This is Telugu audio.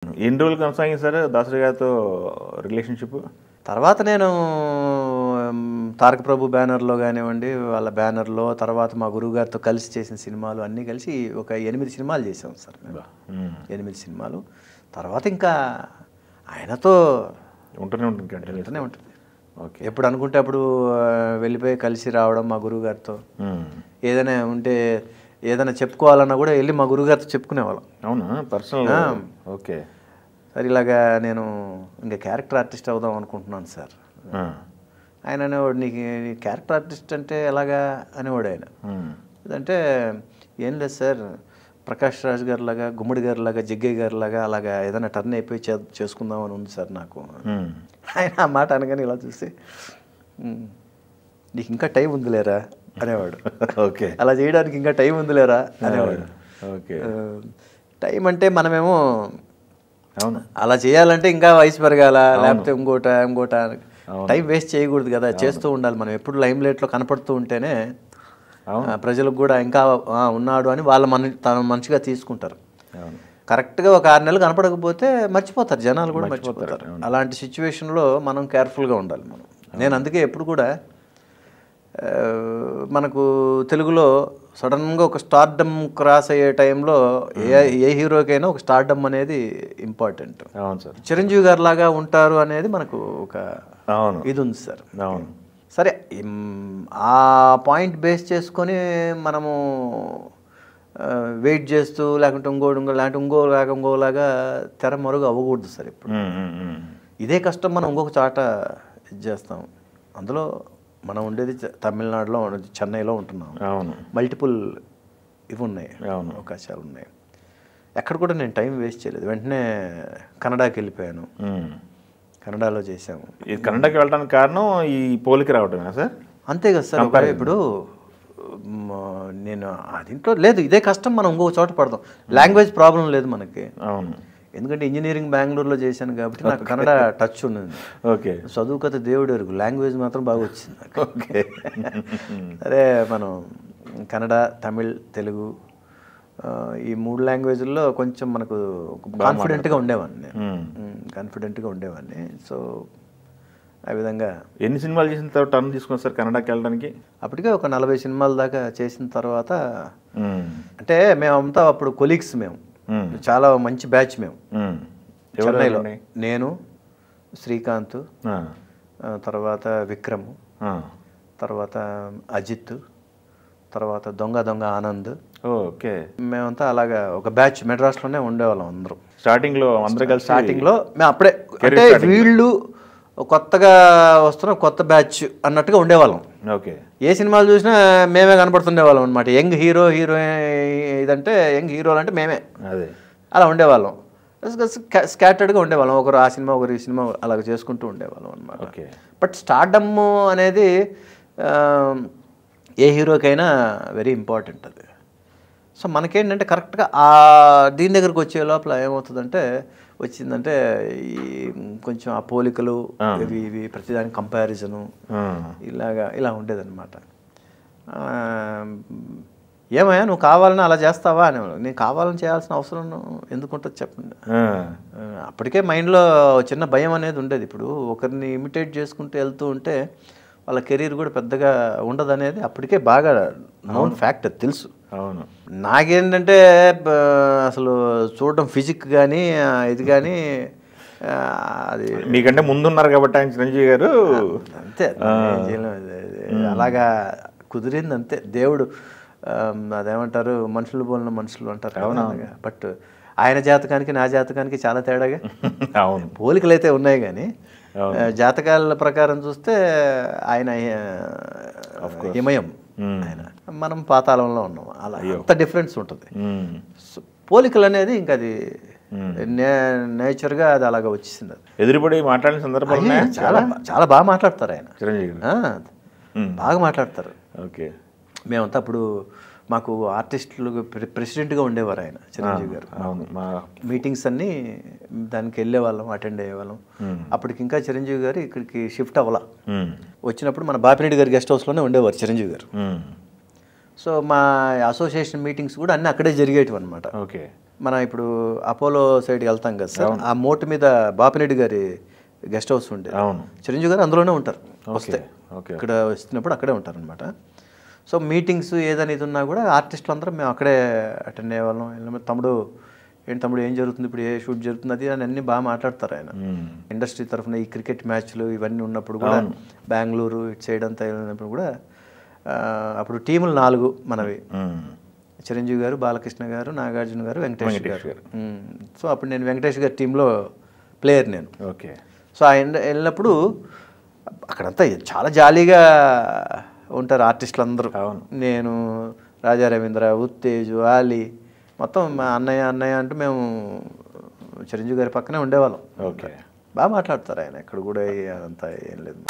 ఎన్ని రోజులు కొనసాగించారు దాసరి గారితో రిలేషన్షిప్? తర్వాత నేను తారక ప్రభు బ్యానర్లో కానివ్వండి, వాళ్ళ బ్యానర్లో, తర్వాత మా గురువు గారితో కలిసి చేసిన సినిమాలు అన్నీ కలిసి ఒక 8 సినిమాలు చేసాం సార్ మేము. 8 సినిమాలు. తర్వాత ఇంకా ఆయనతో ఉంటూనే ఉంటుంది. ఓకే. ఎప్పుడు అనుకుంటే అప్పుడు వెళ్ళిపోయి కలిసి రావడం మా గురువు గారితో. ఏదైనా ఉంటే ఏదైనా చెప్పుకోవాలన్నా కూడా వెళ్ళి మా గురువుగారితో చెప్పుకునేవాళ్ళం. అవునా? పర్సనల్. ఓకే. సార్ ఇలాగా నేను ఇంకా క్యారెక్టర్ ఆర్టిస్ట్ అవుదాం అనుకుంటున్నాను సార్. ఆయన అనేవాడు, నీకు క్యారెక్టర్ ఆర్టిస్ట్ అంటే ఎలాగా అనేవాడు ఆయన. అంటే ఏం లేదు సార్, ప్రకాష్ రాజ్ గారి లాగా, గుమ్మడి గారి లాగా, జగ్గయ్య గారి లాగా అలాగా ఏదైనా టర్న్ అయిపోయి చేసుకుందాం అని ఉంది సార్ నాకు. ఆయన ఆ మాట అనగానే ఇలా చూసి, నీకు ఇంకా టైం ఉందిలేరా అనేవాడు. ఓకే. అలా చేయడానికి ఇంకా టైం ఉందిలేరా అనేవాడు. ఓకే. టైం అంటే మనమేమో అవును, అలా చేయాలంటే ఇంకా వయసు పెరగాల, లేకపోతే ఇంకోట టైం వేస్ట్ చేయకూడదు కదా, చేస్తూ ఉండాలి. మనం ఎప్పుడు లైమ్ లైట్లో కనపడుతూ ఉంటేనే ప్రజలకు కూడా ఇంకా ఉన్నాడు అని వాళ్ళ తన మనిషిగా తీసుకుంటారు. కరెక్ట్గా ఒక 6 నెలలు కనపడకపోతే మర్చిపోతారు, జనాలు కూడా మర్చిపోతారు. అలాంటి సిచ్యువేషన్లో మనం కేర్ఫుల్గా ఉండాలి మనం. నేను అందుకే ఎప్పుడు కూడా మనకు తెలుగులో సడన్గా ఒక స్టార్డమ్ క్రాస్ అయ్యే టైంలో ఏ హీరోకైనా ఒక స్టార్డమ్ అనేది ఇంపార్టెంట్. అవును సార్. చిరంజీవి గారు లాగా ఉంటారు అనేది మనకు ఒక ఇది ఉంది సార్. అవును. సరే, ఆ పాయింట్ బేస్ చేసుకొని మనము వెయిట్ చేస్తూ లేకుంటే ఇంకోలాగా తెర మరుగు అవ్వకూడదు సార్. ఇప్పుడు ఇదే కష్టం మనం ఇంకొక చాట ఇది చేస్తాం. అందులో మనం ఉండేది తమిళనాడులో, చెన్నైలో ఉంటున్నాం. అవును. మల్టిపుల్ ఇవి ఉన్నాయి, అవకాశాలు ఉన్నాయి. ఎక్కడ కూడా నేను టైం వేస్ట్ చేయలేదు. వెంటనే కన్నడకి వెళ్ళిపోయాను. కన్నడలో చేసాము. ఈ కన్నడకి వెళ్ళడానికి కారణం ఈ పోలిక రావటమేనా సార్? అంతే కదా సార్. ఇప్పుడు నేను దీంట్లో లేదు, ఇదే కష్టం మనం ఇంకొక చోట పడతాం. లాంగ్వేజ్ ప్రాబ్లం లేదు మనకి. అవును. ఎందుకంటే ఇంజనీరింగ్ బెంగళూరులో చేశాను కాబట్టి నాకు కన్నడ టచ్ ఉన్నది. ఓకే. చదువు కథ దేవుడు ఎరుగు, లాంగ్వేజ్ మాత్రం బాగా వచ్చింది నాకు. ఓకే. అదే మనం కన్నడ, తమిళ్, తెలుగు ఈ 3 లాంగ్వేజ్ల్లో కొంచెం మనకు కాన్ఫిడెంట్గా ఉండేవాడిని. సో ఆ విధంగా ఎన్ని సినిమాలు చేసిన తర్వాత టర్న్ తీసుకున్నారు సార్ కన్నడకి వెళ్ళడానికి? అప్పటికే ఒక 40 సినిమాల దాకా చేసిన తర్వాత, అంటే మేమంతా అప్పుడు కొలీగ్స్, మేము చాలా మంచి బ్యాచ్. మేము చెన్నైలో నేను, శ్రీకాంత్, తర్వాత విక్రమ్, తర్వాత అజిత్, తర్వాత దొంగ ఆనంద్. ఓకే. మేమంతా అలాగా ఒక బ్యాచ్ మెడ్రాస్లోనే ఉండేవాళ్ళం అందరం. స్టార్టింగ్లో మేము అప్పుడే, అంటే వీళ్ళు కొత్తగా వస్తున్న కొత్త బ్యాచ్ అన్నట్టుగా ఉండేవాళ్ళం. ఓకే. ఏ సినిమాలు చూసినా మేమే కనపడుతుండేవాళ్ళం అనమాట. యంగ్ హీరోయిన్ ఇదంటే యంగ్ హీరోలు అంటే మేమే. అదే అలా ఉండేవాళ్ళం. స్కాటర్డ్గా ఉండేవాళ్ళం. ఒకరు ఆ సినిమా, ఒకరు ఈ సినిమా, అలాగ చేసుకుంటూ ఉండేవాళ్ళం అనమాట. ఓకే. బట్ స్టార్డమ్ అనేది ఏ హీరోకైనా వెరీ ఇంపార్టెంట్ అది. సో మనకేంటంటే కరెక్ట్గా దీని దగ్గరకు వచ్చే లోపల ఏమవుతుందంటే, వచ్చిందంటే ఈ కొంచెం ఆ పోలికలు ఇవి ప్రతిదానికి కంపారిజను ఇలా ఉండేదన్నమాట. ఏమయ్యా నువ్వు కావాలని అలా చేస్తావా అనేవాళ్ళు. నేను కావాలని చేయాల్సిన అవసరం ఎందుకుంటుంది చెప్పండి. అప్పటికే మైండ్లో చిన్న భయం అనేది ఉండేది. ఇప్పుడు ఒకరిని ఇమిటేట్ చేసుకుంటూ వెళ్తూ ఉంటే వాళ్ళ కెరీర్ కూడా పెద్దగా ఉండదు అనేది అప్పటికే బాగా నోన్ ఫ్యాక్ట్, అది తెలుసు. అవును. నాకేంటంటే అసలు చూడడం ఫిజిక్ కానీ ఇది కానీ అది మీకంటే ముందున్నారు కాబట్టి ఆయన చిరంజీవి గారు అంతే. అలాగా కుదిరింది అంతే. దేవుడు అదేమంటారు, మనుషులు పోలిన మనుషులు అంటారు. అలాగా. బట్ ఆయన జాతకానికి నా జాతకానికి చాలా తేడాగా అవును పోలికలు అయితే ఉన్నాయి, కానీ జాతకాల ప్రకారం చూస్తే ఆయన హిమయం, ఆయన మనం పాతాళంలో ఉన్నాం. అలా అంత డిఫరెన్స్ ఉంటుంది. పోలికలు అనేది ఇంకా అది నేచర్గా అది అలాగా వచ్చేసింది. అది ఎదురుపడి మాట్లాడిన సందర్భాలు చాలా చాలా బాగా మాట్లాడతారు ఆయన, చిరంజీవి బాగా మాట్లాడతారు. ఓకే. మేమంతా అప్పుడు మాకు ఆర్టిస్టులు ప్రెసిడెంట్గా ఉండేవారు ఆయన, చిరంజీవి గారు. మీటింగ్స్ అన్నీ దానికి వెళ్ళేవాళ్ళం, అటెండ్ అయ్యేవాళ్ళం. అప్పటికి ఇంకా చిరంజీవి గారు ఇక్కడికి షిఫ్ట్ అవ్వాల. వచ్చినప్పుడు మన బాపిరెడ్డి గారి గెస్ట్ హౌస్లోనే ఉండేవారు చిరంజీవి గారు. సో మా అసోసియేషన్ మీటింగ్స్ కూడా అన్నీ అక్కడే జరిగేటివి అనమాట. ఓకే. మన ఇప్పుడు అపోలో సైడ్కి వెళ్తాం కదా సార్, ఆ మోటు మీద బాపిరెడ్డి గారి గెస్ట్ హౌస్ ఉండే, అవును, చిరంజీవి గారు అందులోనే ఉంటారు. వస్తే ఓకే, ఇక్కడ వస్తున్నప్పుడు అక్కడే ఉంటారనమాట. సో మీటింగ్స్ ఏదైనా ఇది ఉన్నా కూడా ఆర్టిస్టులు అందరం మేము అక్కడే అటెండ్ అయ్యేవాళ్ళం. తమ్ముడు ఏంటి తమ్ముడు ఏం జరుగుతుంది, ఇప్పుడు ఏ షూట్ జరుగుతుంది అది అని అన్నీ బాగా మాట్లాడతారు ఆయన. ఇండస్ట్రీ తరఫున ఈ క్రికెట్ మ్యాచ్లు ఇవన్నీ ఉన్నప్పుడు కూడా బెంగళూరు ఇటు సైడ్ అంతా వెళ్ళినప్పుడు కూడా అప్పుడు టీములు 4 మనవి, చిరంజీవి గారు, బాలకృష్ణ గారు, నాగార్జున గారు, వెంకటేష్ గారు. సో అప్పుడు నేను వెంకటేష్ గారి టీంలో ప్లేయర్ నేను. ఓకే. సో ఆయన వెళ్ళినప్పుడు అక్కడంతా చాలా జాలీగా ఉంటారు ఆర్టిస్టులు అందరూ. నేను, రాజా రవీంద్ర, ఉత్తేజు, ఆలీ, మొత్తం మా అన్నయ్య అంటూ మేము చిరంజీవి గారి పక్కనే ఉండేవాళ్ళం. ఓకే. బాగా మాట్లాడతారు ఆయన, ఎక్కడ కూడా అంతా ఏం లేదు.